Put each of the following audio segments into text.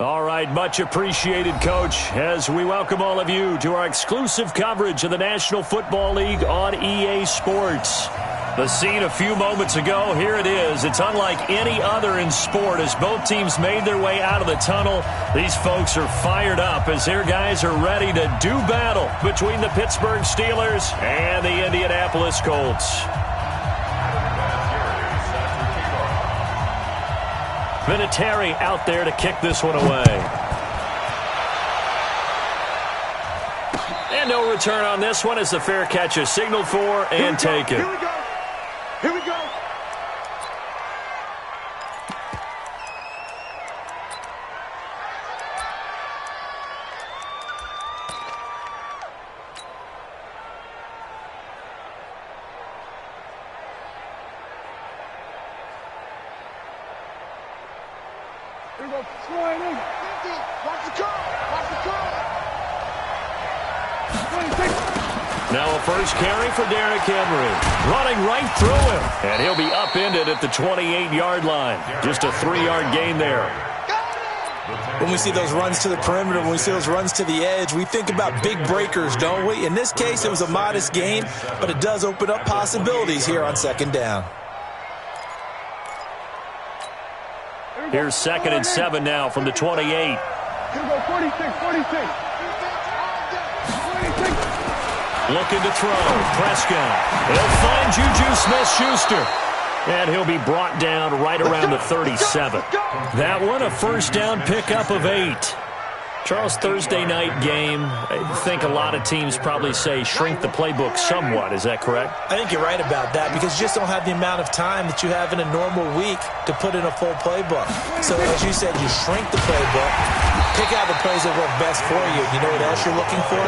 All right, much appreciated, Coach, as we welcome all of you to our exclusive coverage of the National Football League on EA Sports. The scene a few moments ago, here it is. It's unlike any other in sport as both teams made their way out of the tunnel. These folks are fired up as their guys are ready to do battle between the Pittsburgh Steelers and the Indianapolis Colts. Vinatieri out there to kick this one away. And no return on this one as the fair catch is signaled for and taken. Here we go. Here we go. Here we go. Slide in. Watch the curl. Watch the curl. 26. Now a first carry for Derrick Henry. Running right through him. And he'll be upended at the 28-yard line. Just a 3-yard gain there. When we see those runs to the perimeter, when we see those runs to the edge, we think about big breakers, don't we? In this case, it was a modest gain, but it does open up possibilities here on second down. Here's 2nd and 7 now from the 28. Here we go. 46. Looking to throw. Prescott. He'll find Juju Smith-Schuster. And he'll be brought down right around the 37. That one, a first down pickup of 8. Charles, Thursday night game, I think a lot of teams probably say shrink the playbook somewhat. Is that correct? I think you're right about that because you just don't have the amount of time that you have in a normal week to put in a full playbook. So as you said, you shrink the playbook, pick out the plays that work best for you. You know what else you're looking for?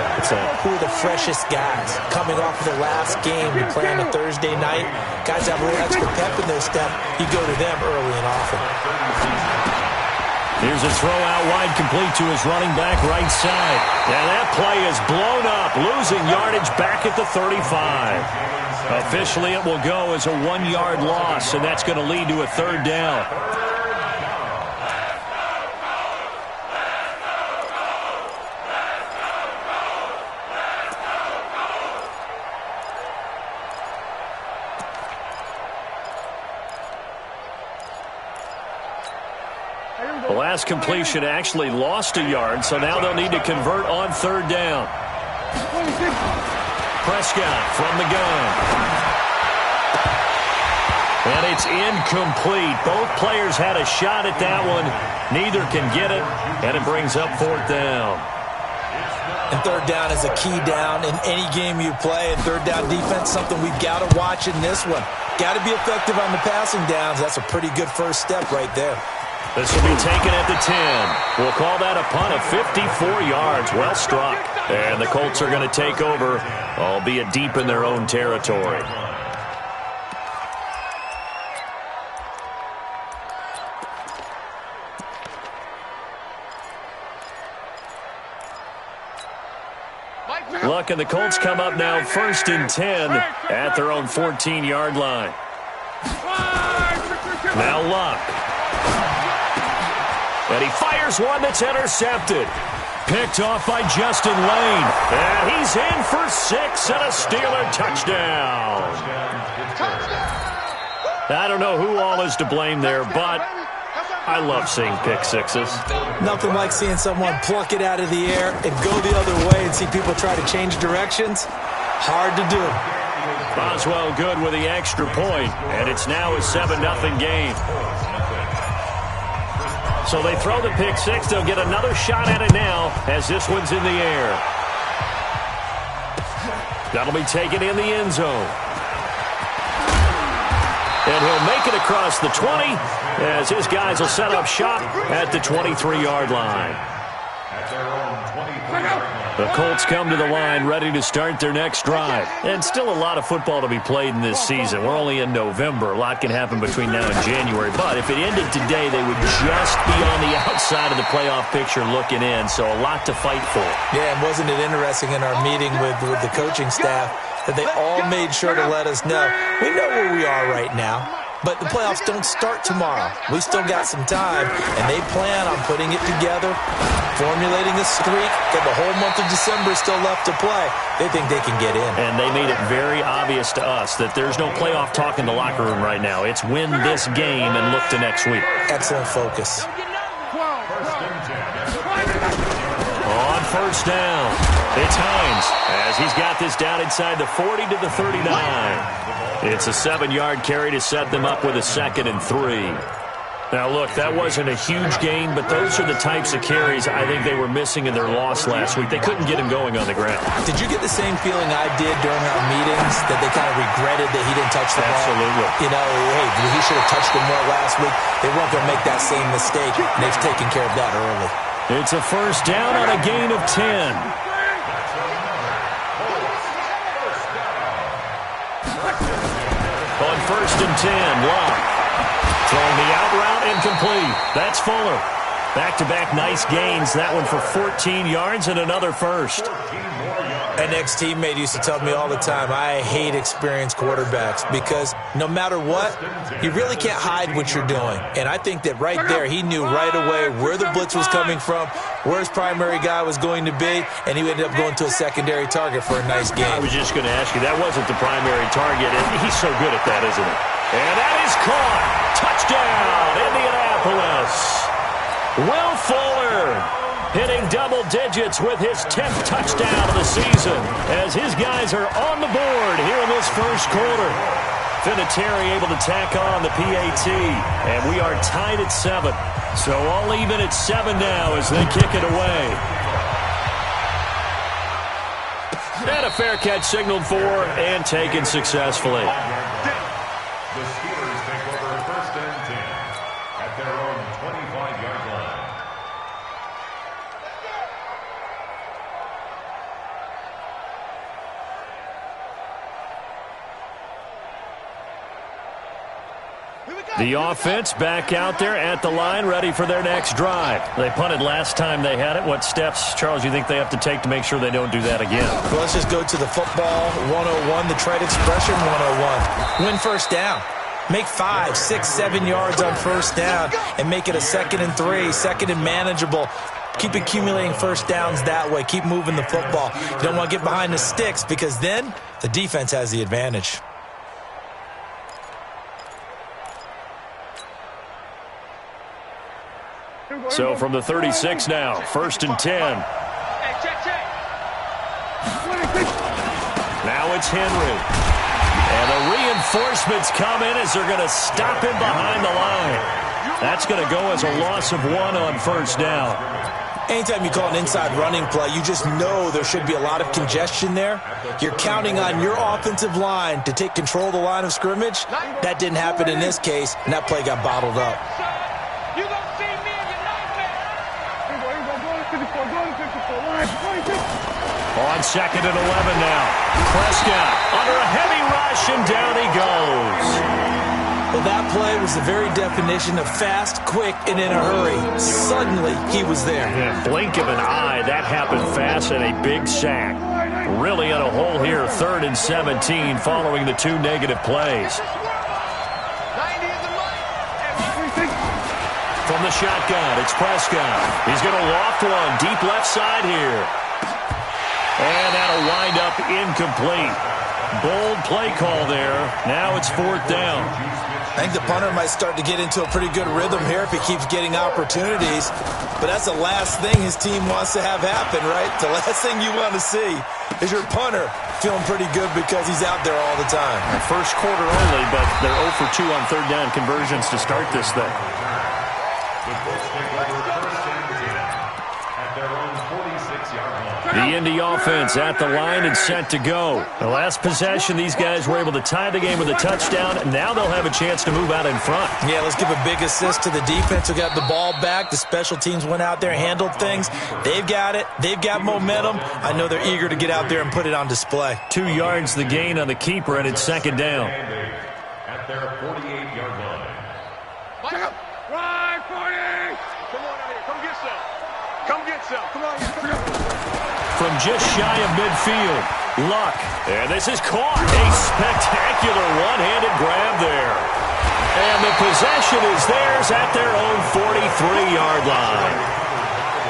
Who are the freshest guys? Coming off of the last game, you play on a Thursday night, guys have a little extra pep in their step. You go to them early and often. Here's a throw out wide, complete to his running back right side. And that play is blown up, losing yardage back at the 35. Officially, it will go as a 1-yard loss, and that's going to lead to a 3rd down. The last completion actually lost a yard, so now they'll need to convert on 3rd down. Prescott from the gun. And it's incomplete. Both players had a shot at that one. Neither can get it, and it brings up 4th down. And 3rd down is a key down in any game you play. And 3rd down defense, something we've got to watch in this one. Got to be effective on the passing downs. That's a pretty good first step right there. This will be taken at the 10. We'll call that a punt of 54 yards. Well struck. And the Colts are going to take over, albeit deep in their own territory. Luck and the Colts come up now 1st and 10 at their own 14-yard line. Now Luck. And he fires one that's intercepted. Picked off by Justin Lane. And he's in for 6 and a Steeler touchdown. I don't know who all is to blame there, but I love seeing pick sixes. Nothing like seeing someone pluck it out of the air and go the other way and see people try to change directions. Hard to do. Boswell good with the extra point, and it's now a 7-0 game. So they throw the pick six. They'll get another shot at it now as this one's in the air. That'll be taken in the end zone. And he'll make it across the 20 as his guys will set up shop at the 23-yard line. The Colts come to the line ready to start their next drive. And still a lot of football to be played in this season. We're only in November. A lot can happen between now and January. But if it ended today, they would just be on the outside of the playoff picture looking in. So a lot to fight for. Yeah, and wasn't it interesting in our meeting with the coaching staff that they all made sure to let us know. We know where we are right now. but the playoffs don't start tomorrow. We still got some time, and they plan on putting it together, formulating a streak. Got the whole month of December still left to play. They think they can get in. And they made it very obvious to us that there's no playoff talk in the locker room right now. It's win this game and look to next week. Excellent focus. On first down, it's Hines as he's got this down inside the 40 to the 39. It's a 7-yard carry to set them up with a 2nd and 3. Now, look, that wasn't a huge gain, but those are the types of carries I think they were missing in their loss last week. They couldn't get him going on the ground. Did you get the same feeling I did during our meetings, that they kind of regretted that he didn't touch the ball? Absolutely. You know, hey, he should have touched it more last week. They weren't going to make that same mistake, and they've taken care of that early. It's a first down on a gain of 10. On first and 10, Locke. Throwing the out route incomplete. That's Fuller. Back-to-back nice gains. That one for 14 yards and another first. An ex-teammate used to tell me all the time, I hate experienced quarterbacks because no matter what, you really can't hide what you're doing. And I think that right there, he knew right away where the blitz was coming from, where his primary guy was going to be, and he ended up going to a secondary target for a nice game. I was just going to ask you, that wasn't the primary target, and he's so good at that, isn't he? And that is caught. Touchdown, Indianapolis. Will Fuller hitting double digits with his 10th touchdown of the season as his guys are on the board here in this first quarter. Vinatieri able to tack on the PAT, and we are tied at 7. So all even at 7 now as they kick it away. And a fair catch signaled for and taken successfully. The Steelers take over first and 10 at their own 25-yard line. The offense back out there at the line, ready for their next drive. They punted last time they had it. What steps, Charles, you think they have to take to make sure they don't do that again? Well, let's just go to the football 101, the trade expression 101. Win first down. Make 5, 6, 7 yards on first down and make it a 2nd and 3, 2nd and manageable. Keep accumulating first downs that way. Keep moving the football. You don't want to get behind the sticks because then the defense has the advantage. So from the 36 now, first and 10. Now it's Henry. And the reinforcements come in as they're going to stop him behind the line. That's going to go as a loss of 1 on first down. Anytime you call an inside running play, you just know there should be a lot of congestion there. You're counting on your offensive line to take control of the line of scrimmage. That didn't happen in this case, and that play got bottled up. On 2nd and 11 now. Prescott under a heavy rush, and down he goes. Well, that play was the very definition of fast, quick, and in a hurry. Suddenly, he was there. Yeah, blink of an eye, that happened fast, and a big sack. Really in a hole here, 3rd and 17, following the 2 negative plays. From the shotgun, it's Prescott. He's going to loft one deep left side here. And that'll wind up incomplete. Bold play call there. Now it's 4th down. I think the punter might start to get into a pretty good rhythm here if he keeps getting opportunities. But that's the last thing his team wants to have happen, right? The last thing you want to see is your punter feeling pretty good because he's out there all the time. First quarter only, but they're 0 for 2 on 3rd down conversions to start this thing. The Colts take over first and 10 at their own 46-yard line. The Indy offense at the line and set to go. The last possession, these guys were able to tie the game with a touchdown. Now they'll have a chance to move out in front. Yeah, let's give a big assist to the defense who got the ball back. The special teams went out there and handled things. They've got it. They've got momentum. I know they're eager to get out there and put it on display. 2 yards the gain on the keeper, and it's 2nd down. At their 48-yard line. Right, 40! Come on out here. Come get some. Come get some. Come on. From just shy of midfield, Luck. And this is caught. A spectacular one-handed grab there. And the possession is theirs at their own 43-yard line.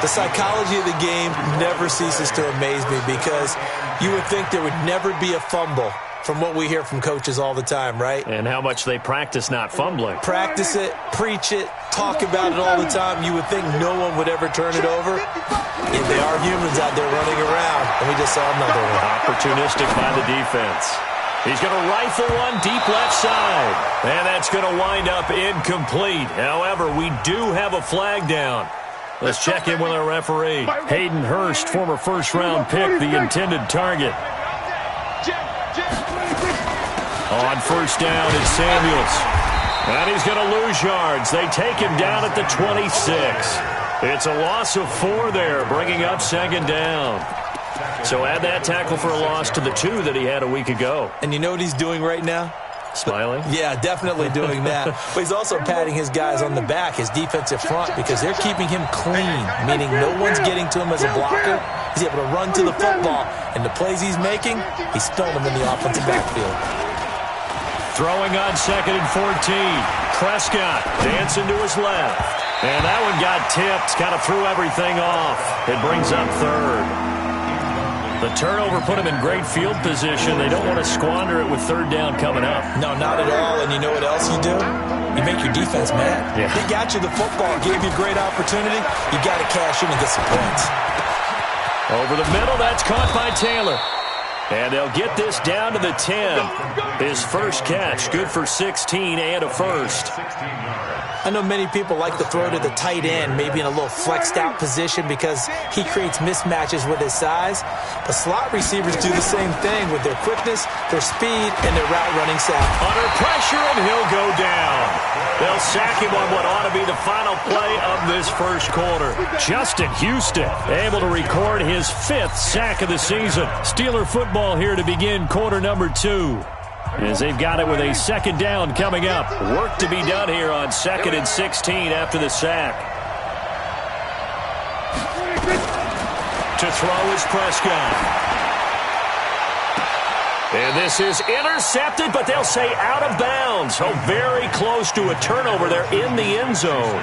The psychology of the game never ceases to amaze me because you would think there would never be a fumble from what we hear from coaches all the time, right? And how much they practice not fumbling. Practice it, preach it, talk about it all the time. You would think no one would ever turn it over. Yet they are humans out there running around, and we just saw another one. Opportunistic by the defense. He's going to rifle one deep left side. And that's going to wind up incomplete. However, we do have a flag down. Let's check in with our referee. Hayden Hurst, former first-round pick, the intended target. On first down, it's Samuels. And he's going to lose yards. They take him down at the 26. It's a loss of 4 there, bringing up second down. So add that tackle for a loss to the 2 that he had a week ago. And you know what he's doing right now? Smiling? Yeah, definitely doing that. But he's also patting his guys on the back, his defensive front, because they're keeping him clean, meaning no one's getting to him as a blocker. He's able to run to the football. And the plays he's making, he's spilling them in the offensive backfield. Throwing on second and 14. Prescott dancing to his left. And that one got tipped, kind of threw everything off. It brings up third. The turnover put him in great field position. They don't want to squander it with third down coming up. No, not at all. And you know what else you do? You make your defense mad. Yeah. They got you the football, gave you a great opportunity. You got to cash in and get some points. Over the middle, that's caught by Taylor. And they'll get this down to the 10. His first catch, good for 16 and a first. I know many people like to throw to the tight end, maybe in a little flexed out position because he creates mismatches with his size. But slot receivers do the same thing with their quickness, their speed, and their route running sack. Under pressure, and he'll go down. They'll sack him on what ought to be the final play of this first quarter. Justin Houston able to record his 5th sack of the season. Steeler football here to begin quarter number 2. As they've got it with a second down coming up. Work to be done here on 2nd and 16 after the sack. To throw is Prescott. And this is intercepted, but they'll say out of bounds. So very close to a turnover there in the end zone.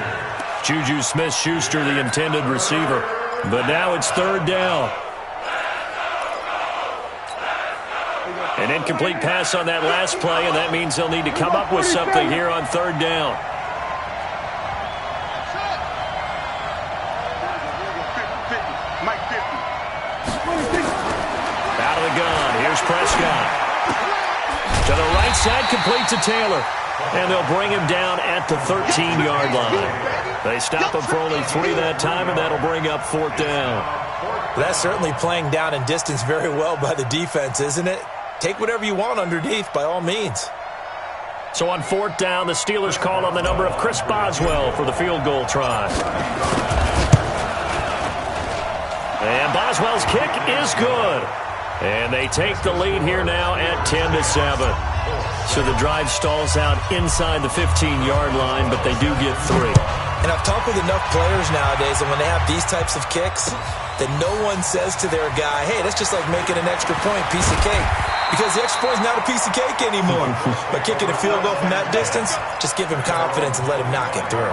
Juju Smith-Schuster, the intended receiver. But now it's third down. An incomplete pass on that last play, and that means they'll need to come up with something here on third down. Out of the gun, here's Prescott. To the right side, complete to Taylor. And they'll bring him down at the 13-yard line. They stop him for only 3 that time, and that'll bring up fourth down. That's certainly playing down in distance very well by the defense, isn't it? Take whatever you want underneath, by all means. So on fourth down, the Steelers call on the number of Chris Boswell for the field goal try. And Boswell's kick is good. And they take the lead here now at 10-7. So the drive stalls out inside the 15-yard line, but they do get 3. And I've talked with enough players nowadays, and when they have these types of kicks, that no one says to their guy, hey, that's just like making an extra point, piece of cake. Because the extra point is not a piece of cake anymore. But kicking a field goal from that distance, just give him confidence and let him knock it through.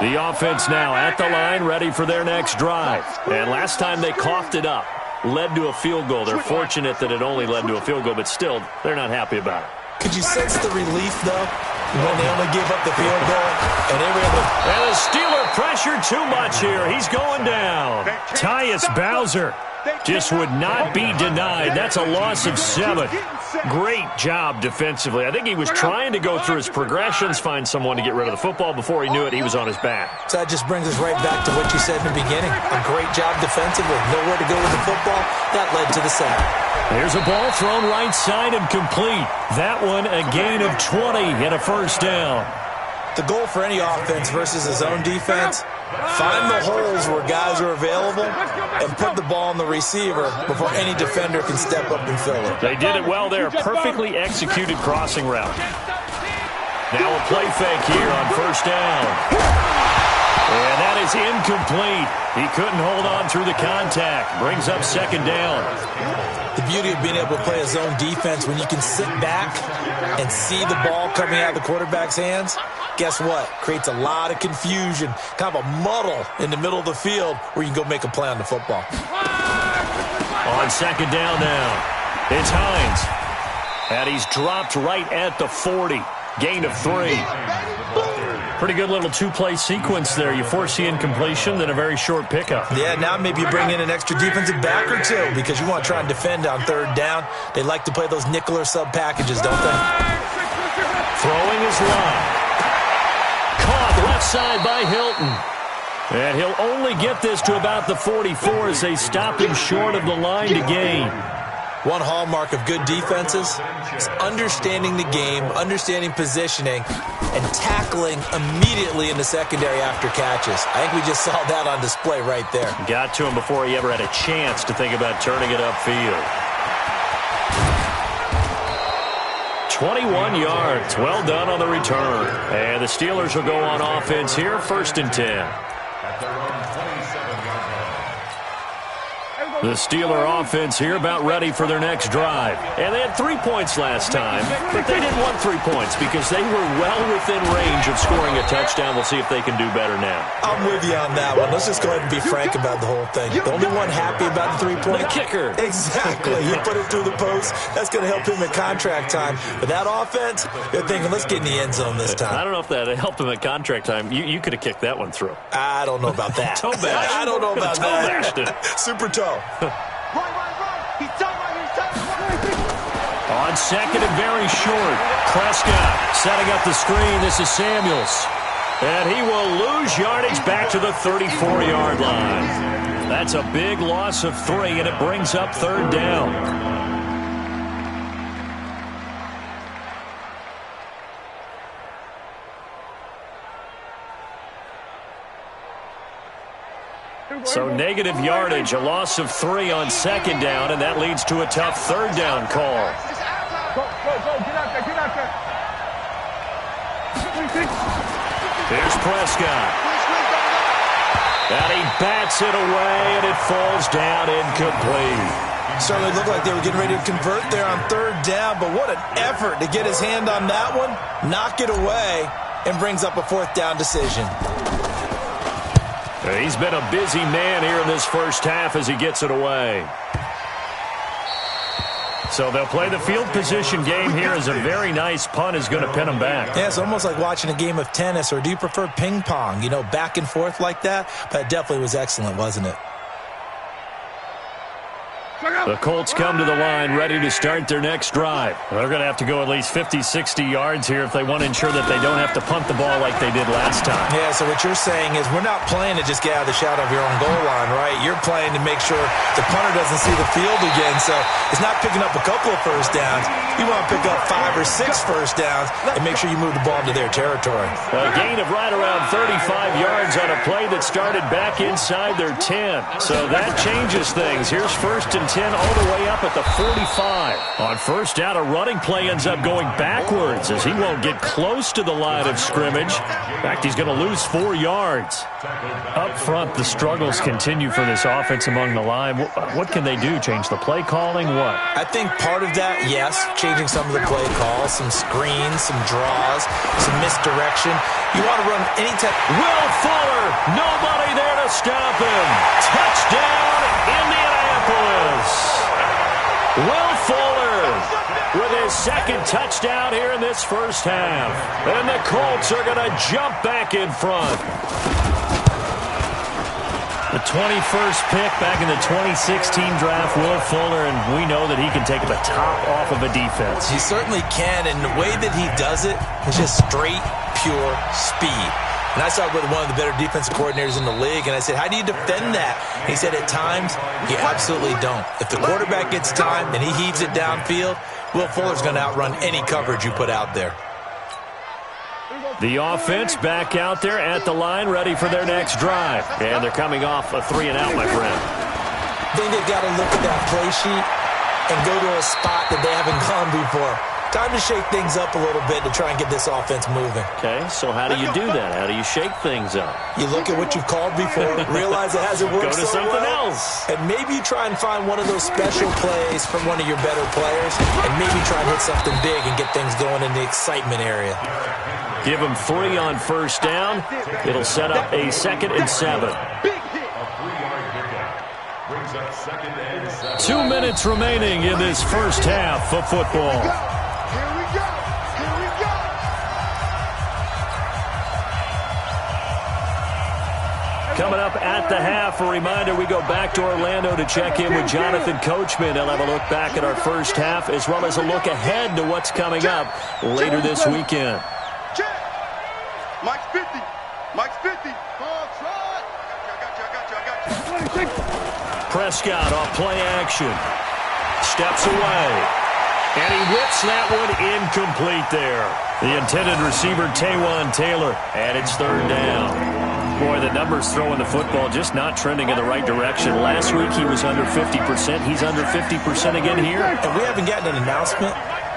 The offense now at the line, ready for their next drive. And last time they coughed it up, led to a field goal. They're fortunate that it only led to a field goal, but still, they're not happy about it. Could you sense the relief, though, when they only gave up the field goal? And they were able to... And the Steeler pressure too much here. He's going down. Tyus Bowser just would not be denied. That's a loss of 7. Great job defensively. I think he was trying to go through his progressions, find someone to get rid of the football. Before he knew it, he was on his back. So that just brings us right back to what you said in the beginning. A great job defensively. Nowhere to go with the football. That led to the sack. There's a ball thrown right side and complete. That one a gain of 20 and a first down. The goal for any offense versus his own defense, find the holes where guys are available and put the ball on the receiver before any defender can step up and fill it. They did it well there. Perfectly executed crossing route. Now a play fake here on first down. And that is incomplete. He couldn't hold on through the contact. Brings up second down. The beauty of being able to play a zone defense when you can sit back and see the ball coming out of the quarterback's hands, guess what? Creates a lot of confusion, kind of a muddle in the middle of the field where you can go make a play on the football. On second down now, it's Hines. And he's dropped right at the 40. Gain of 3. Pretty good little two-play sequence there. You force the incompletion, then a very short pickup. Yeah, now maybe you bring in an extra defensive back or two because you want to try and defend on third down. They like to play those nickel or sub packages, don't they? Throwing his line. Caught left side by Hilton. And he'll only get this to about the 44 as they stop him short of the line to gain. One hallmark of good defenses is understanding the game, understanding positioning, and tackling immediately in the secondary after catches. I think we just saw that on display right there. Got to him before he ever had a chance to think about turning it upfield. 21 yards. Well done on the return. And the Steelers will go on offense here, 1st and 10. At their own 27-yard line. The Steeler offense here about ready for their next drive. And they had 3 points last time, but they didn't want 3 points because they were well within range of scoring a touchdown. We'll see if they can do better now. I'm with you on that one. Let's just go ahead and be frank about the whole thing. The only one happy about the 3-point? The kicker. Exactly. You put it through the post. That's going to help him at contract time. But that offense, they're thinking, let's get in the end zone this time. I don't know if that helped him at contract time. You could have kicked that one through. I don't know about that. Toe bash. I don't know about toe bashed it. Super toe. Run. He's done right. On second and very short, Prescott setting up the screen. This is Samuels. And he will lose yardage back to the 34-yard line. That's a big loss of 3, and it brings up 3rd down. So negative yardage, a loss of 3 on second down, and that leads to a tough 3rd down call. Go. Get out there. Here's Prescott. And he bats it away, and it falls down incomplete. Certainly looked like they were getting ready to convert there on 3rd down, but what an effort to get his hand on that one, knock it away, and brings up a 4th down decision. He's been a busy man here in this first half as he gets it away. So they'll play the field position game here as a very nice punt is going to pin them back. Yeah, it's almost like watching a game of tennis, or do you prefer ping pong? You know, back and forth like that? But it definitely was excellent, wasn't it? The Colts come to the line ready to start their next drive. They're going to have to go at least 50, 60 yards here if they want to ensure that they don't have to punt the ball like they did last time. Yeah, so what you're saying is we're not playing to just get out of the shadow of your own goal line, right? You're playing to make sure the punter doesn't see the field again. So it's not picking up a couple of first downs. You want to pick up 5 or 6 first downs and make sure you move the ball into their territory. A gain of right around 35 yards on a play that started back inside their 10. So that changes things. Here's 1st and 10 all the way up at the 45. On first down, a running play ends up going backwards as he won't get close to the line of scrimmage. In fact, he's going to lose 4 yards. Up front, the struggles continue for this offense among the line. What can they do? Change the play calling? What? I think part of that, yes, changing some of the play calls, some screens, some draws, some misdirection. You want to run any type. Will Fuller, nobody there to stop him. Touchdown, Indianapolis. Will Fuller with his 2nd touchdown here in this first half. And the Colts are going to jump back in front. The 21st pick back in the 2016 draft, Will Fuller, and we know that he can take the top off of a defense. He certainly can, and the way that he does it is just straight, pure speed. And I saw it with one of the better defensive coordinators in the league, and I said, how do you defend that? And he said, at times, you absolutely don't. If the quarterback gets time and he heaves it downfield, Will Fuller's going to outrun any coverage you put out there. The offense back out there at the line, ready for their next drive. And they're coming off a 3-and-out, my friend. I think they've got to look at that play sheet and go to a spot that they haven't gone before. Time to shake things up a little bit to try and get this offense moving. Okay, so how do you do that? How do you shake things up? You look at what you've called before, realize it hasn't worked Go to so something well, else. and maybe you try and find one of those special plays from one of your better players, and maybe try and hit something big and get things going in the excitement area. Give him 3 on first down. It'll set up a 2nd and 7. A 3-yard pickup brings up 2nd and 7. 2 minutes remaining in this first half of football. Here we go. Here we go. Coming up at the half, a reminder, we go back to Orlando to check in with Jonathan Coachman. He'll have a look back at our first half as well as a look ahead to what's coming up later this weekend. Check. Mike's 50. Mike's 50. Ball try. I got you. Prescott off play action. Steps away. And he whips that one incomplete there. The intended receiver, Taywan Taylor. And it's 3rd down. Boy, the numbers throwing the football just not trending in the right direction. Last week he was under 50%. He's under 50% again here. And we haven't gotten an announcement,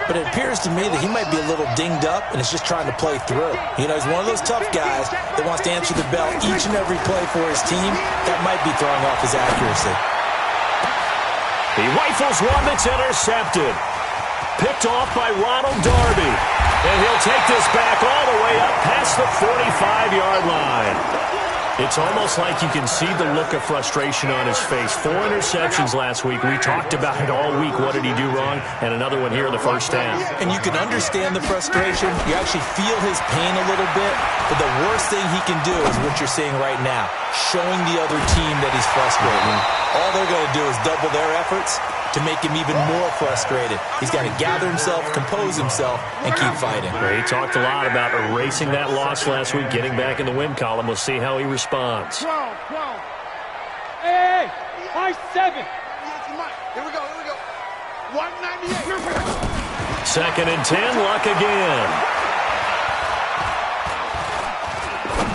but it appears to me that he might be a little dinged up and is just trying to play through. You know, he's one of those tough guys that wants to answer the bell each and every play for his team. That might be throwing off his accuracy. He rifles one that's intercepted. Picked off by Ronald Darby. And he'll take this back all the way up past the 45-yard line. It's almost like you can see the look of frustration on his face. 4 interceptions last week. We talked about it all week. What did he do wrong? And another one here in the first half. And you can understand the frustration. You actually feel his pain a little bit. But the worst thing he can do is what you're seeing right now, showing the other team that he's frustrated. All they're going to do is double their efforts to make him even more frustrated. He's got to gather himself, compose himself, and keep fighting. He talked a lot about erasing that loss last week, getting back in the win column. We'll see how he responds. Hey, 5-7. Here we go. 198. 2nd and 10, Luck again.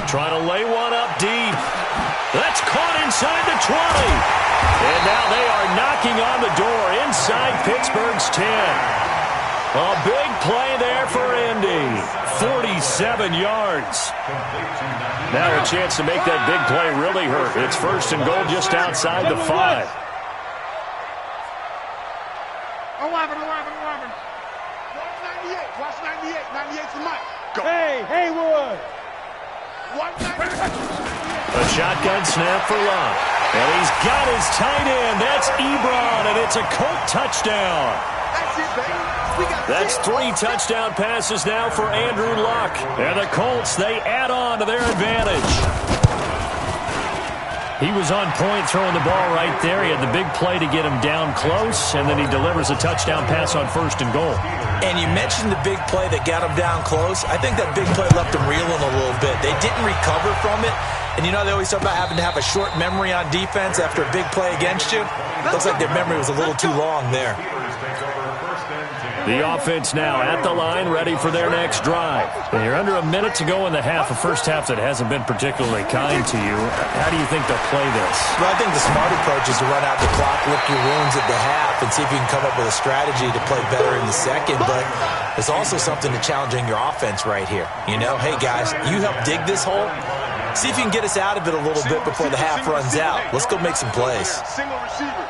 Trying to lay one up deep. That's caught inside the 20. And now they are knocking on the door inside Pittsburgh's 10. A big play there for Indy. 47 yards. Now a chance to make that big play really hurt. It's 1st and goal just outside the 5. 11. Watch 98. 98 for Mike. Go. Hey, Haywood. 198. A shotgun snap for Luck. And he's got his tight end. That's Ebron, and it's a Colt touchdown. That's it, baby. That's 3 touchdown passes now for Andrew Luck. And the Colts, they add on to their advantage. He was on point throwing the ball right there. He had the big play to get him down close, and then he delivers a touchdown pass on 1st and goal. And you mentioned the big play that got him down close. I think that big play left him reeling a little bit. They didn't recover from it. And you know they always talk about having to have a short memory on defense after a big play against you? Looks like their memory was a little too long there. The offense now at the line, ready for their next drive. And you're under a minute to go in the half, a first half that hasn't been particularly kind to you. How do you think they'll play this? Well, I think the smart approach is to run out the clock, lick your wounds at the half, and see if you can come up with a strategy to play better in the second. But there's also something to challenging your offense right here. You know, hey, guys, you help dig this hole. See if you can get us out of it a little bit before the half runs out. Let's go make some plays. Single receiver.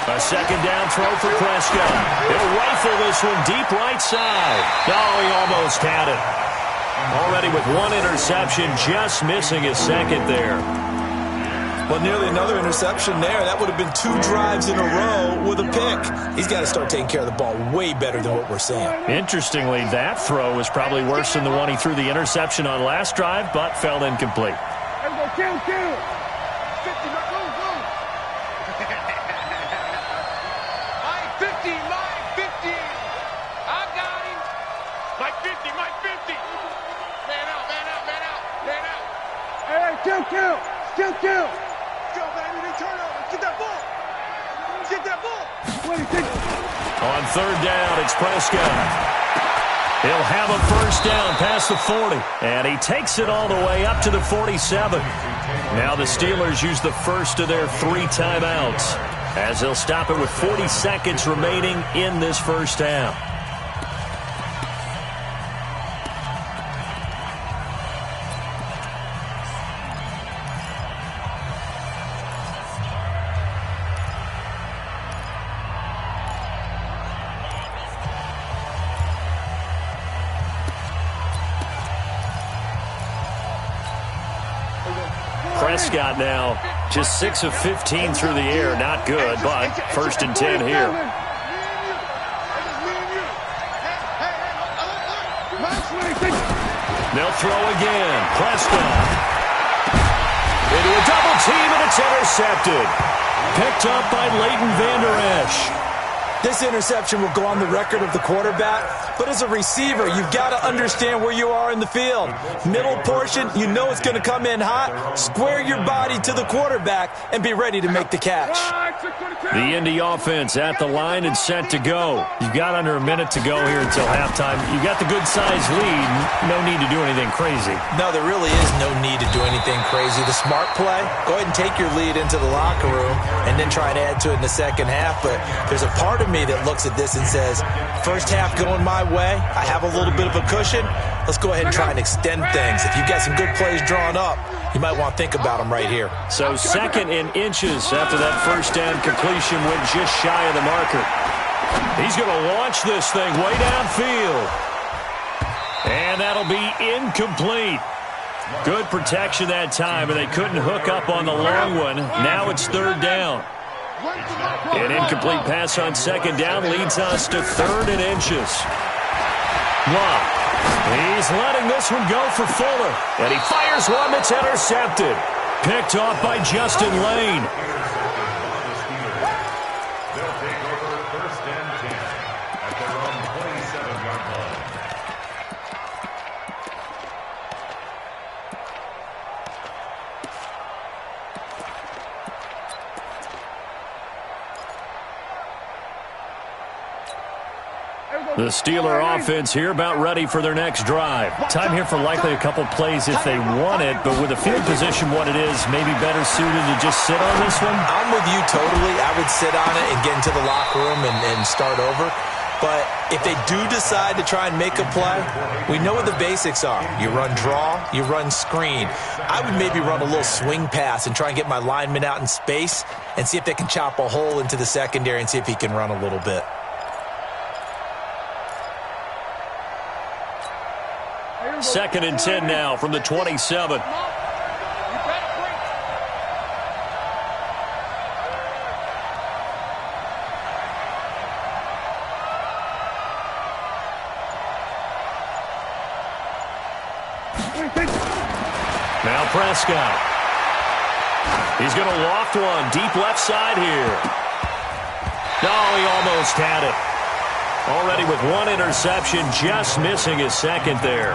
A 2nd down throw for Prescott. He'll rifle this one deep right side. Oh, he almost had it. Already with 1 interception, just missing his 2nd there. Well, nearly another interception there. That would have been 2 drives in a row with a pick. He's got to start taking care of the ball way better than what we're seeing. Interestingly, that throw was probably worse than the one he threw the interception on last drive, but fell incomplete. Kill. 50, go. Mike 50. I got him. Mike 50. Man out. Hey, kill. Go, baby. They turn over. Get that ball. 26. On 3rd down, it's Prescott. He'll have a first down past the 40. And he takes it all the way up to the 47. Now the Steelers use the first of their 3 timeouts. as they'll stop it with 40 seconds remaining in this first half. Prescott now just 6 of 15 through the air. Not good, but 1st and 10 here. They'll throw again. Prescott into a double team, and it's intercepted. Picked up by Leighton Vander Esch. This interception will go on the record of the quarterback, but as a receiver, you've got to understand where you are in the field. Middle portion, you know it's going to come in hot. Square your body to the quarterback and be ready to make the catch. The Indy offense at the line and set to go. You've got under a minute to go here until halftime. You've got the good-sized lead. No need to do anything crazy. No, there really is no need to do anything crazy. The smart play, go ahead and take your lead into the locker room and then try to add to it in the second half. But there's a part of me that looks at this and says, first half going my way, I have a little bit of a cushion. Let's go ahead and try and extend things. If you've got some good plays drawn up, you might want to think about them right here. So 2nd in inches after that first down completion went just shy of the marker. He's going to launch this thing way downfield. And that'll be incomplete. Good protection that time, and they couldn't hook up on the long one. Now it's 3rd down. An incomplete pass on 2nd down leads us to 3rd and inches. Love. He's letting this one go for Fuller. And he fires one that's intercepted. Picked off by Justin Lane. They'll take over 1st and 10 at their own 27-yard line. The Steeler offense here about ready for their next drive. Time here for likely a couple plays if they want it, but with the field position what it is, maybe better suited to just sit on this one? I'm with you totally. I would sit on it and get into the locker room and start over. But if they do decide to try and make a play, we know what the basics are. You run draw, you run screen. I would maybe run a little swing pass and try and get my lineman out in space and see if they can chop a hole into the secondary and see if he can run a little bit. 2nd and 10 now from the 27. Now Prescott. He's going to loft one deep left side here. No, he almost had it. Already with one interception, just missing his 2nd there.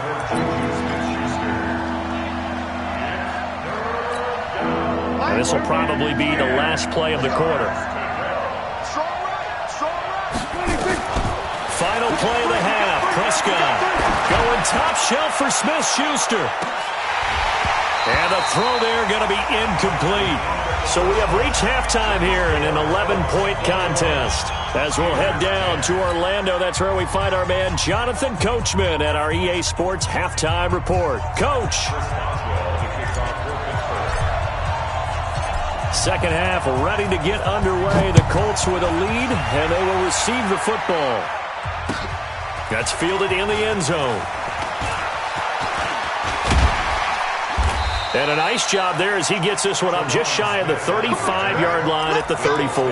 And this will probably be the last play of the quarter. Final play of the half. Prescott going top shelf for Smith-Schuster. And the throw there going to be incomplete. So we have reached halftime here in an 11-point contest. As we'll head down to Orlando, that's where we find our man Jonathan Coachman at our EA Sports Halftime Report. Coach. Second half ready to get underway. The Colts with a lead, and they will receive the football. That's fielded in the end zone. And a nice job there as he gets this one up just shy of the 35-yard line at the 34.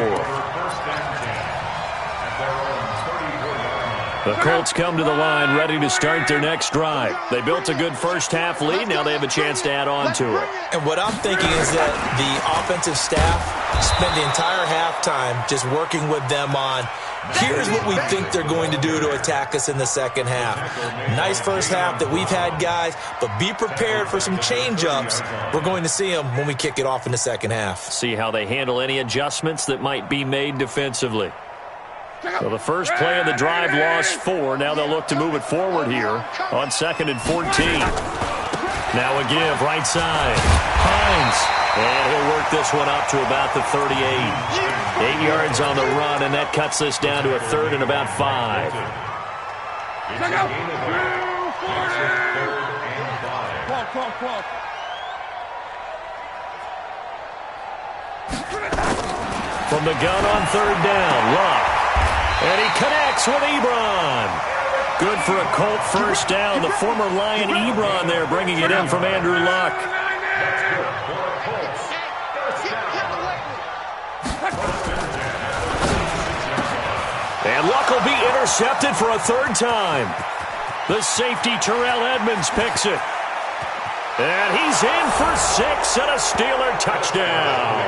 The Colts come to the line ready to start their next drive. They built a good first-half lead. Now they have a chance to add on to it. And what I'm thinking is that the offensive staff spent the entire halftime just working with them on, here's what we think they're going to do to attack us in the second half. Nice first half that we've had, guys, but be prepared for some change-ups. We're going to see them when we kick it off in the second half. See how they handle any adjustments that might be made defensively. So the first play of the drive lost 4. Now they'll look to move it forward here on 2nd and 14. Now a give right side. Hines And he'll work this one up to about the 38. 8 yards on the run, and that cuts this down to a third and about 5. From the gun on third down, Luck. And he connects with Ebron. Good for a Colt first down. The former Lion Ebron there bringing it in from Andrew Luck. And Luck will be intercepted for a third time. The safety Terrell Edmonds picks it. And he's in for 6 and a Steeler touchdown.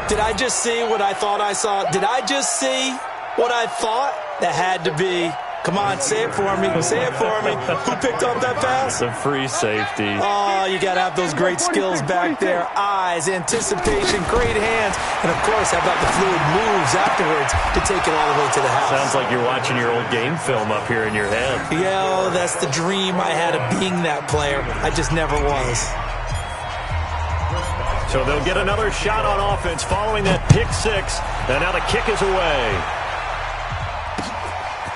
Did I just see what I thought I saw? Did I just see what I thought? That had to be. Come on, say it for me. Say it for me. Who picked up that pass? The free safety. Oh, you got to have those great skills back there. Eyes, anticipation, great hands. And, of course, how about the fluid moves afterwards to take it all the way to the house? Sounds like you're watching your old game film up here in your head. Yeah, that's the dream I had of being that player. I just never was. So they'll get another shot on offense following that pick 6. And now the kick is away.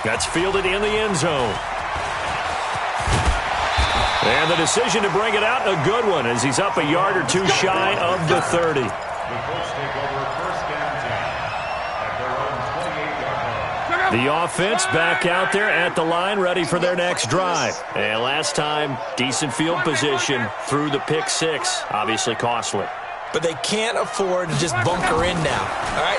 That's fielded in the end zone. And the decision to bring it out, a good one, as he's up a yard or two shy of the 30. The Colts take over first and 10 at their own 28-yard line. The offense back out there at the line, ready for their next drive. And last time, decent field position through the pick 6. Obviously costly. But they can't afford to just bunker in now. All right,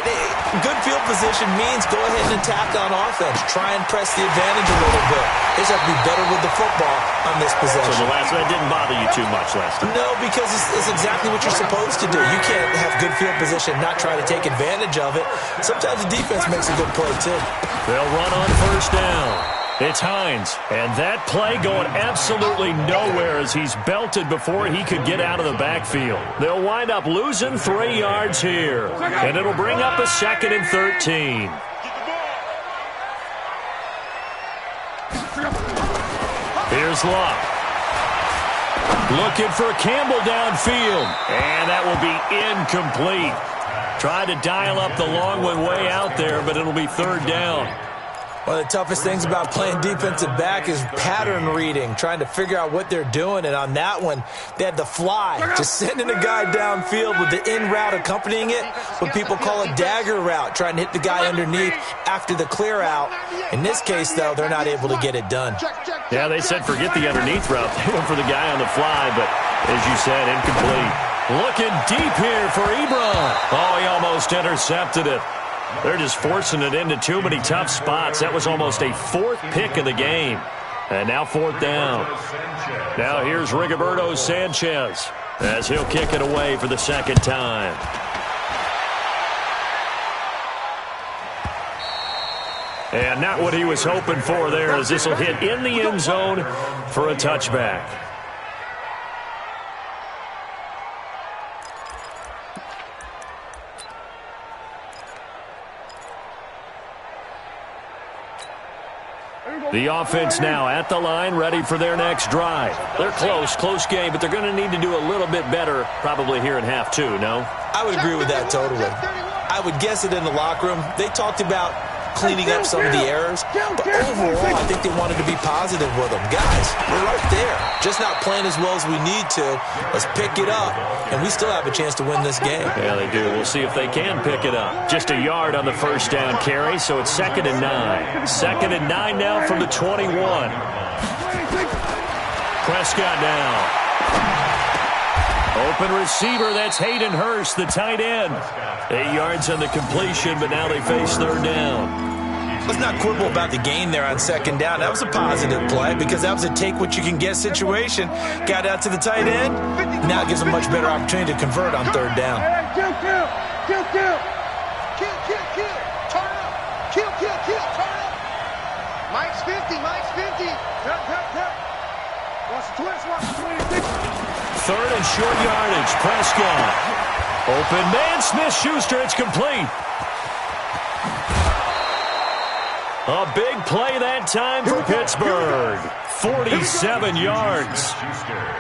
good field position means go ahead and attack on offense. Try and press the advantage a little bit. They just have to be better with the football on this possession. So that didn't bother you too much last time? No, because it's exactly what you're supposed to do. You can't have good field position, not try to take advantage of it. Sometimes the defense makes a good play, too. They'll run on first down. It's Hines, and that play going absolutely nowhere as he's belted before he could get out of the backfield. They'll wind up losing 3 yards here, and it'll bring up a 2nd and 13. Here's Luck. Looking for Campbell downfield, and that will be incomplete. Tried to dial up the long one way out there, but it'll be third down. One of the toughest things about playing defensive back is pattern reading, trying to figure out what they're doing. And on that one, they had the fly, just sending a guy downfield with the in route accompanying it, what people call a dagger route, trying to hit the guy underneath after the clear out. In this case, though, they're not able to get it done. Yeah, they said forget the underneath route. They went for the guy on the fly, but as you said, incomplete. Looking deep here for Ebron. Oh, he almost intercepted it. They're just forcing it into too many tough spots. That was almost a 4th pick of the game. And now 4th down. Now here's Rigoberto Sanchez as he'll kick it away for the 2nd time. And not what he was hoping for there, as this will hit in the end zone for a touchback. The offense now at the line, ready for their next drive. They're close game, but they're going to need to do a little bit better probably here in half 2, no? I would agree with that totally. I would guess it in the locker room. They talked about cleaning up some of the errors, but overall, I think they wanted to be positive with them. Guys, we're right there. Just not playing as well as we need to. Let's pick it up, and we still have a chance to win this game. Yeah, they do. We'll see if they can pick it up. Just a yard on the first down carry, so it's 2nd and 9. 2nd and 9 now from the 21. Prescott now. Open receiver, that's Hayden Hurst, the tight end. 8 yards on the completion, but now they face third down. Let's not quibble about the gain there on 2nd down. That was a positive play because that was a take-what-you-can-get situation. Got out to the tight end. Now it gives a much better opportunity to convert on 3rd down. Kill. Turn up. Kill. Turn up. Mike's 50. Cut. Watch the twist. 3rd and short yardage. Prescott. Open man. Smith-Schuster. It's complete. A big play that time for Pittsburgh. 47 yards.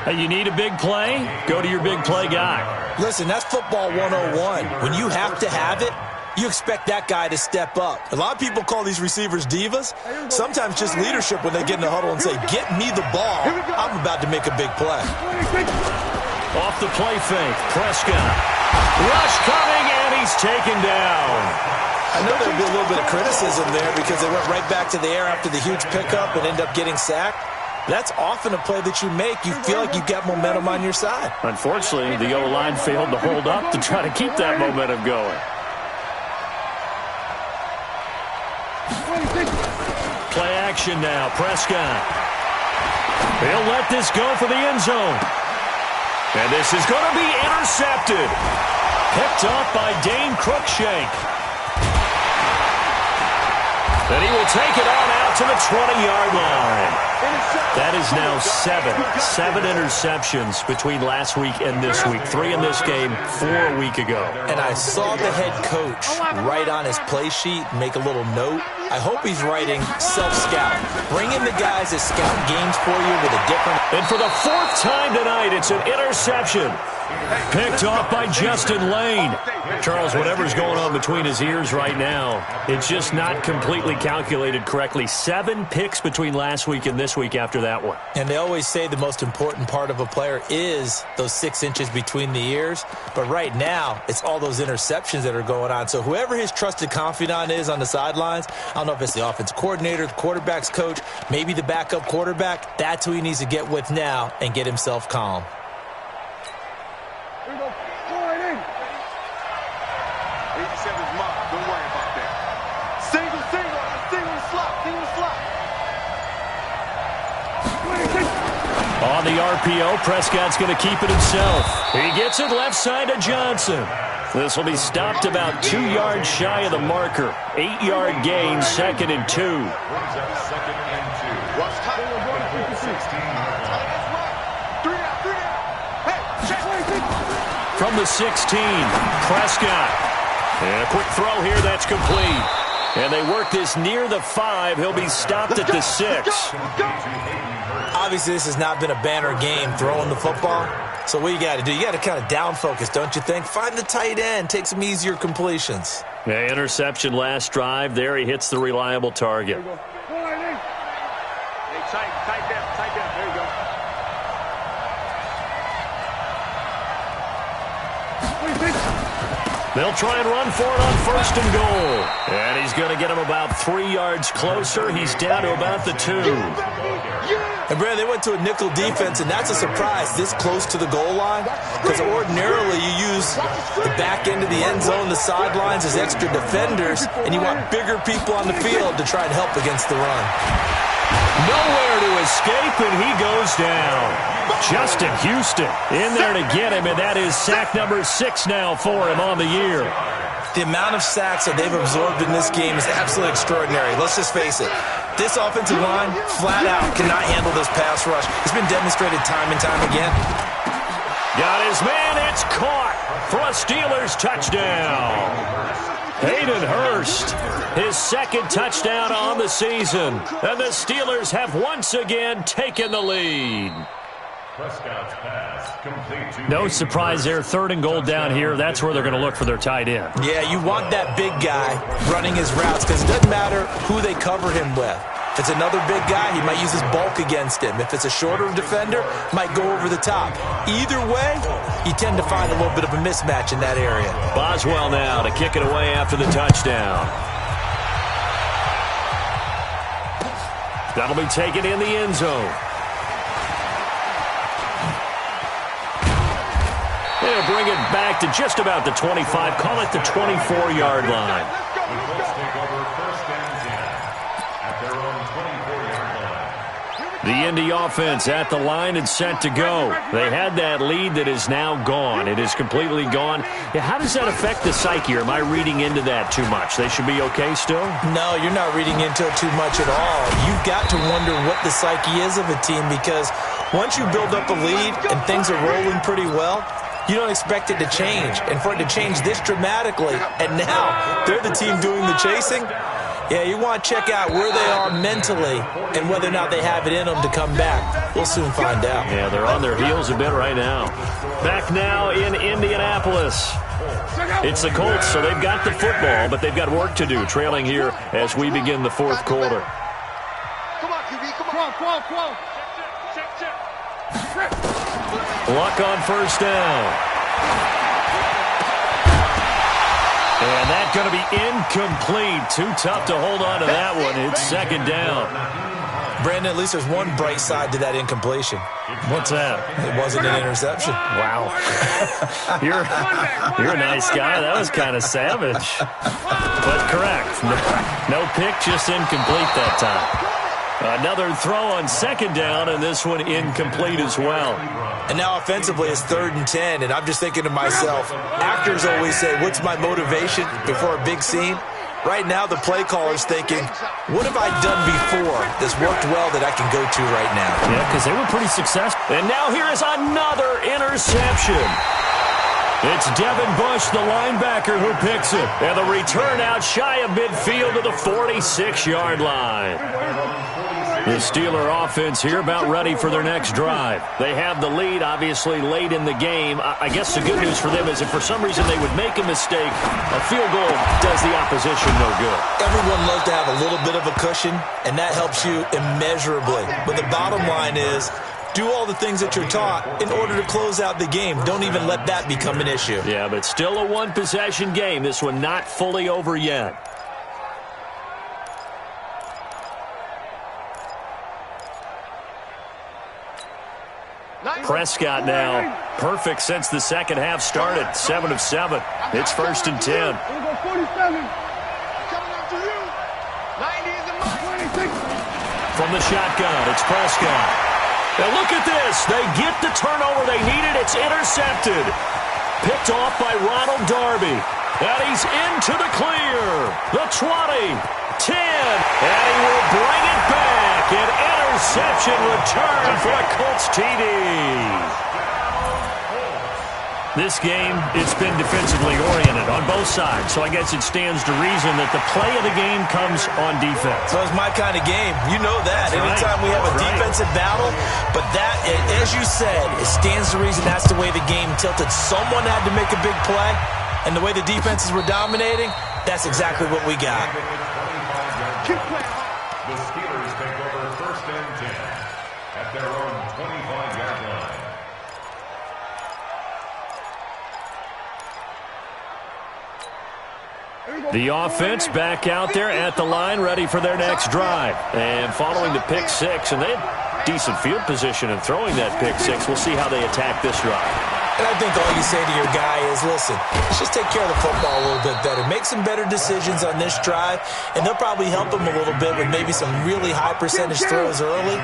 Hey, you need a big play? Go to your big play guy. Listen, that's football 101. When you have to have it, you expect that guy to step up. A lot of people call these receivers divas. Sometimes just leadership when they get in the huddle and say, get me the ball. I'm about to make a big play. Off the play fake, Prescott. Rush coming, and he's taken down. I know there'll be a little bit of criticism there because they went right back to the air after the huge pickup and end up getting sacked. That's often a play that you make. You feel like you've got momentum on your side. Unfortunately, the O-line failed to hold up to try to keep that momentum going. Play action now, Prescott. He'll let this go for the end zone. And this is going to be intercepted. Picked off by Dane Cruikshank. And he will take it on out to the 20-yard line. That is now seven interceptions between last week and this week. 3 in this game, 4 a week ago. And I saw the head coach write on his play sheet, make a little note. I hope he's writing self-scout. Bring in the guys that scout games for you with a different... And for the 4th time tonight, it's an interception. Picked off by Justin Lane. Charles, whatever's going on between his ears right now, it's just not completely calculated correctly. 7 picks between last week and this week after that one. And they always say the most important part of a player is those 6 inches between the ears. But right now, it's all those interceptions that are going on. So whoever his trusted confidant is on the sidelines, I don't know if it's the offensive coordinator, the quarterback's coach, maybe the backup quarterback, that's who he needs to get with now and get himself calm. Here we go. Go right in. 87's mark. Don't worry about that. Single slot. On the RPO, Prescott's going to keep it himself. He gets it left side to Johnson. This will be stopped about 2 yards shy of the marker. 8-yard gain, 2nd and 2. From the 16, Prescott. And a quick throw here, that's complete. And they work this near the 5. He'll be stopped at the 6. Obviously, this has not been a banner game throwing the football. So what you got to do, you got to kind of down focus, don't you think? Find the tight end, take some easier completions. Yeah, interception last drive. There he hits the reliable target. Hey, tight down. There you go. They'll try and run for it on 1st and goal. And he's going to get him about 3 yards closer. He's down to about the 2. And, Brad, they went to a nickel defense, and that's a surprise this close to the goal line because ordinarily you use the back end of the end zone, the sidelines as extra defenders, and you want bigger people on the field to try and help against the run. Nowhere to escape, and he goes down. Justin Houston in there to get him, and that is sack number 6 now for him on the year. The amount of sacks that they've absorbed in this game is absolutely extraordinary. Let's just face it. This offensive line, flat out, cannot handle this pass rush. It's been demonstrated time and time again. Got his man. It's caught for a Steelers touchdown. Hayden Hurst, his 2nd touchdown on the season. And the Steelers have once again taken the lead. Prescott's pass complete to No surprise there. 3rd and goal down here. That's where they're going to look for their tight end. Yeah, you want that big guy running his routes because it doesn't matter who they cover him with. If it's another big guy, he might use his bulk against him. If it's a shorter defender, might go over the top. Either way, you tend to find a little bit of a mismatch in that area. Boswell now to kick it away after the touchdown. That'll be taken in the end zone. They'll bring it back to just about the 25. Call it the 24-yard line. The Colts take over 1st and 10 at their own 24-yard line. The Indy offense at the line and set to go. They had that lead that is now gone. It is completely gone. Yeah, how does that affect the psyche? Or am I reading into that too much? They should be okay still? No, you're not reading into it too much at all. You've got to wonder what the psyche is of a team because once you build up a lead and things are rolling pretty well, you don't expect it to change. And for it to change this dramatically, and now they're the team doing the chasing, Yeah, you want to check out where they are mentally and whether or not they have it in them to come back. We'll soon find out. Yeah, they're on their heels a bit right now. Back now in Indianapolis. It's the Colts, so they've got the football, but they've got work to do, trailing here as we begin the fourth quarter. Come on, QB, come on. Luck on first down. And that's going to be incomplete. Too tough to hold on to that one. It's second down. Brandon, at least there's one bright side to that incompletion. What's that? It wasn't an interception. Wow. You're a nice guy. That was kind of savage. But correct. No pick, just incomplete that time. Another throw on second down, and this one incomplete as well. And now offensively it's 3rd and 10, and I'm just thinking to myself, actors always say, what's my motivation before a big scene? Right now the play caller's thinking, what have I done before that's worked well that I can go to right now? Yeah, because they were pretty successful. And now here is another interception. It's Devin Bush, the linebacker, who picks it. And the return out shy of midfield to the 46-yard line. The Steeler offense here about ready for their next drive. They have the lead, obviously, late in the game. I guess the good news for them is if for some reason they would make a mistake, a field goal does the opposition no good. Everyone loves to have a little bit of a cushion, and that helps you immeasurably. But the bottom line is, do all the things that you're taught in order to close out the game. Don't even let that become an issue. Yeah, but still a one-possession game. This one not fully over yet. Prescott now, perfect since the second half started, 7 of 7. It's 1st and 10. From the shotgun, it's Prescott. Now look at this. They get the turnover they needed. It's intercepted. Picked off by Ronald Darby. And he's into the clear. The 20, 10, and he will bring it back. An interception return for a Colts TD. This game, it's been defensively oriented on both sides, so I guess it stands to reason that the play of the game comes on defense. So it's my kind of game. You know that. That's Anytime right. we have a defensive battle, but that, as you said, it stands to reason that's the way the game tilted. Someone had to make a big play, and the way the defenses were dominating, that's exactly what we got. The Steelers take over 1st and 10 at their own 25-yard line. The offense back out there at the line, ready for their next drive. And following the pick six, and they had decent field position in throwing that pick six. We'll see how they attack this drive. And I think all you say to your guy is, listen, let's just take care of the football a little bit better. Make some better decisions on this drive, and they'll probably help him a little bit with maybe some really high percentage throws early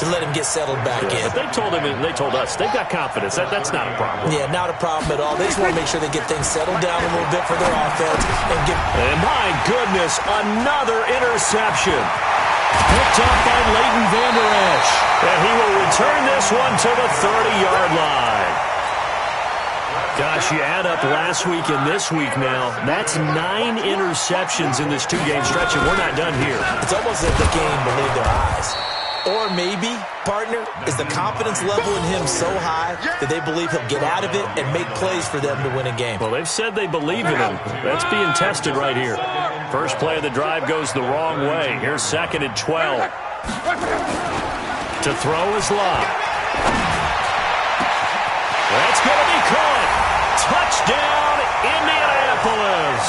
to let him get settled back in. But they told him, and they told us, they've got confidence. That's not a problem. Yeah, not a problem at all. They just want to make sure they get things settled down a little bit for their offense. And my goodness, another interception. Picked up by Leighton Vander Esch. And he will return this one to the 30-yard line. Gosh, you add up last week and this week now, that's 9 interceptions in this 2-game stretch, and we're not done here. It's almost as if the game believed their eyes. Or maybe, partner, is the confidence level in him so high that they believe he'll get out of it and make plays for them to win a game. Well, they've said they believe in him. That's being tested right here. First play of the drive goes the wrong way. Here's 2nd and 12. To throw is Love. That's going to be caught. Touchdown, Indianapolis.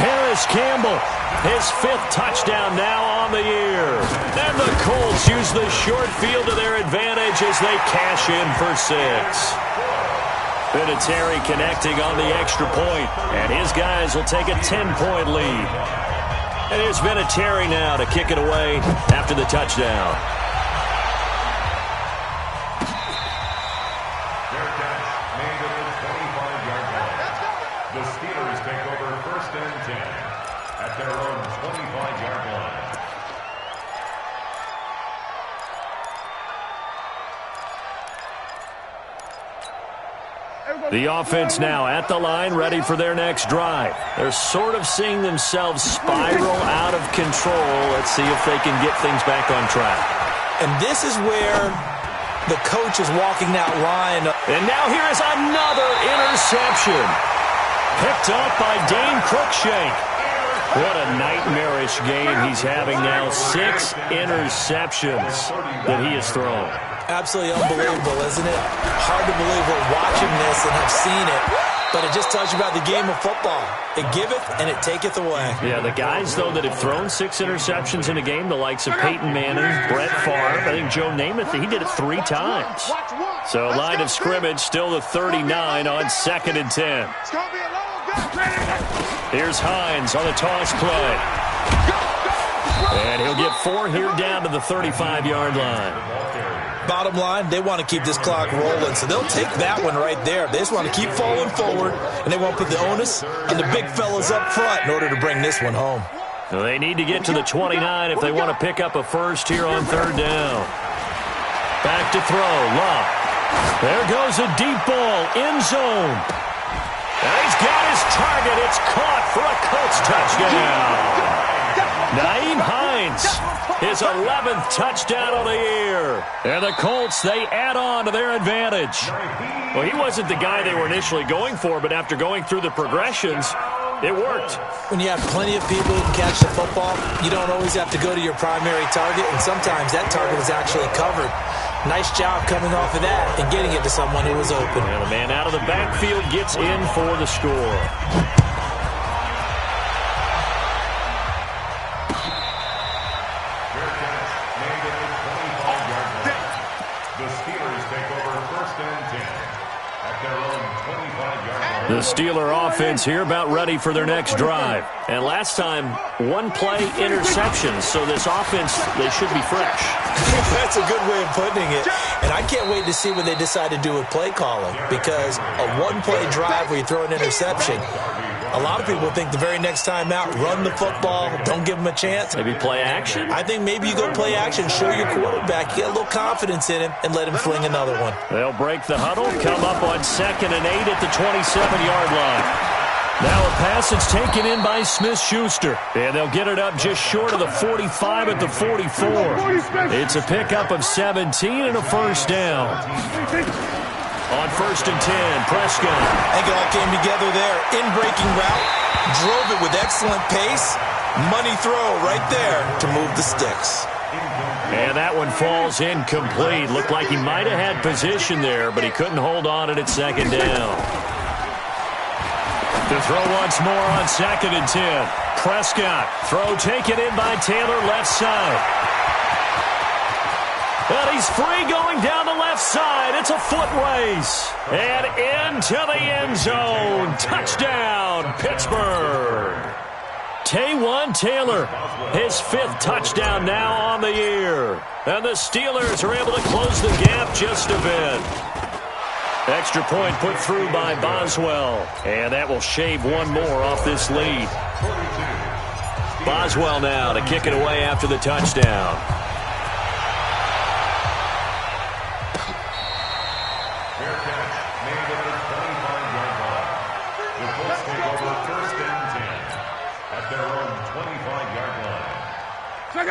Harris Campbell, his 5th touchdown now on the year. And the Colts use the short field to their advantage as they cash in for 6. Vinatieri connecting on the extra point, and his guys will take a 10-point lead. And here's Vinatieri now to kick it away after the touchdown. The Steelers take over 1st and 10 at their own 25-yard line. The offense now at the line, ready for their next drive. They're sort of seeing themselves spiral out of control. Let's see if they can get things back on track. And this is where the coach is walking that line. And now here is another interception. Picked up by Dane Cruikshank. What a nightmarish game he's having now. 6 interceptions that he has thrown. Absolutely unbelievable, isn't it? Hard to believe we're watching this and have seen it, but it just tells you about the game of football. It giveth and it taketh away. Yeah, the guys, though, that have thrown 6 interceptions in a game, the likes of Peyton Manning, Brett Favre, I think Joe Namath, he did it 3 times. So line of scrimmage, still the 39 on 2nd and 10. Here's Hines on the toss play. And he'll get 4 here down to the 35-yard line. Bottom line, they want to keep this clock rolling, so they'll take that one right there. They just want to keep falling forward, and they won't put the onus on the big fellas up front in order to bring this one home. So they need to get to the 29 if they want to pick up a first here on 3rd down. Back to throw, Love. There goes a deep ball, end zone. And he's got his target. It's caught for a Colts touchdown. Nyheim Hines, his 11th touchdown of the year. And the Colts, they add on to their advantage. Well, he wasn't the guy they were initially going for, but after going through the progressions, it worked. When you have plenty of people who can catch the football, you don't always have to go to your primary target, and sometimes that target is actually covered. Nice job coming off of that and getting it to someone who was open. And the man out of the backfield gets in for the score. The Steeler offense here about ready for their next drive. And last time, 1-play interceptions. So this offense, they should be fresh. That's a good way of putting it. And I can't wait to see what they decide to do with play calling. Because a 1-play drive where you throw an interception, a lot of people think the very next time out, run the football, don't give them a chance. Maybe play action? I think maybe you go play action, show your quarterback, get a little confidence in him, and let him fling another one. They'll break the huddle, come up on 2nd and 8 at the 27-yard line. Now a pass that's taken in by Smith-Schuster. And they'll get it up just short of the 45 at the 44. It's a pickup of 17 and a first down. On 1st and 10, Prescott. I think it all came together there. In-breaking route, drove it with excellent pace. Money throw right there to move the sticks. And that one falls incomplete. Looked like he might have had position there, but he couldn't hold on it at 2nd down. To throw once more on 2nd and 10. Prescott. Throw taken in by Taylor, left side. And he's free going down the left side. It's a foot race. And into the end zone. Touchdown, Pittsburgh. Taywan Taylor, his 5th touchdown now on the year. And the Steelers are able to close the gap just a bit. Extra point put through by Boswell. And that will shave one more off this lead. Boswell now to kick it away after the touchdown.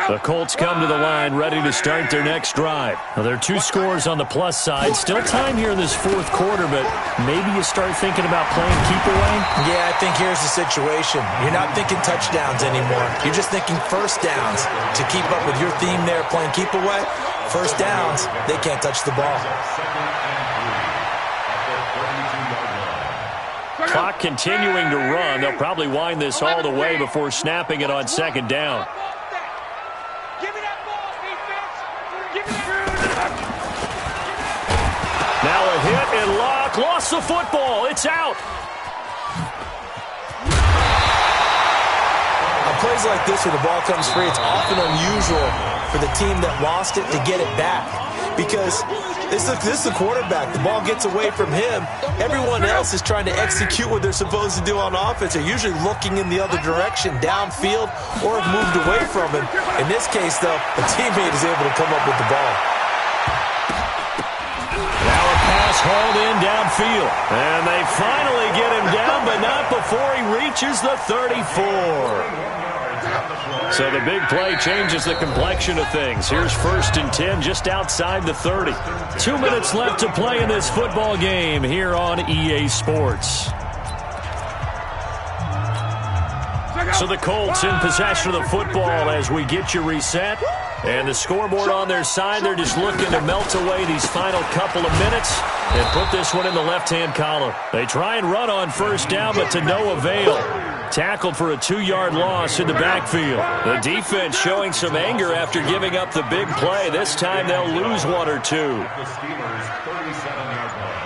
The Colts come to the line ready to start their next drive. Now, there are 2 scores on the plus side. Still time here in this 4th quarter, but maybe you start thinking about playing keep away? Yeah, I think here's the situation. You're not thinking touchdowns anymore. You're just thinking first downs. To keep up with your theme there, playing keep away, first downs, they can't touch the ball. Clock continuing to run. They'll probably wind this all the way before snapping it on 2nd down. Now a hit and Locke lost the football. It's out. On plays like this where the ball comes free, it's often unusual for the team that lost it to get it back. Because this is the quarterback. The ball gets away from him. Everyone else is trying to execute what they're supposed to do on offense. They're usually looking in the other direction, downfield, or have moved away from him. In this case, though, a teammate is able to come up with the ball. hauled in downfield. And they finally get him down, but not before he reaches the 34. So the big play changes the complexion of things. Here's 1st and 10 just outside the 30. 2 minutes left to play in this football game here on EA Sports. So the Colts in possession of the football as we get you reset. And the scoreboard on their side, they're just looking to melt away these final couple of minutes and put this one in the left-hand column. They try and run on 1st down, but to no avail. Tackled for a 2-yard loss in the backfield. The defense showing some anger after giving up the big play. This time they'll lose 1 or 2. The Steelers' 37-yard line.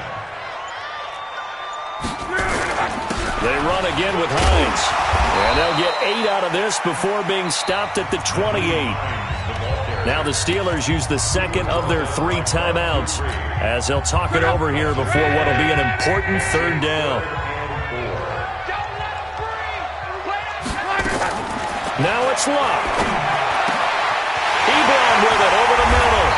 They run again with Hines. And they'll get 8 out of this before being stopped at the 28. Now the Steelers use the second of their 3 timeouts as they'll talk it over here before what will be an important 3rd down. Now it's Luck. Ebron with it over the middle.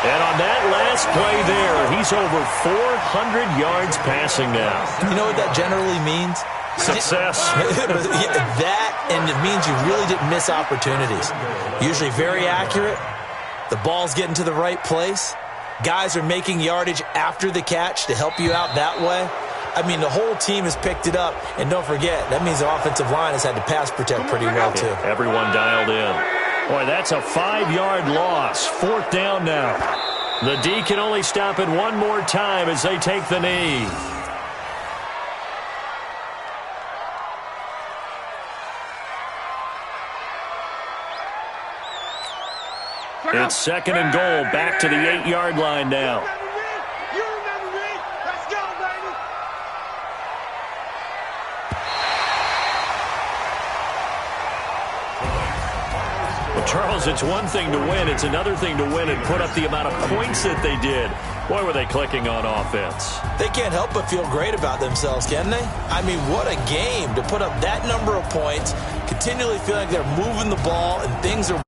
And on that last play there, he's over 400 yards passing now. You know what that generally means? Success. That, and it means you really didn't miss opportunities. Usually very accurate. The ball's getting to the right place. Guys are making yardage after the catch to help you out that way. I mean, the whole team has picked it up. And don't forget, that means the offensive line has had to pass protect pretty well, too. Everyone dialed in. Boy, that's a 5-yard loss. 4th down now. The D can only stop it one more time as they take the knee. It's 2nd and goal, back to the 8-yard line now. You remember me. Let's go, baby. Well, Charles, it's one thing to win. It's another thing to win and put up the amount of points that they did. Boy, were they clicking on offense. They can't help but feel great about themselves, can they? I mean, what a game to put up that number of points, continually feeling like they're moving the ball and things are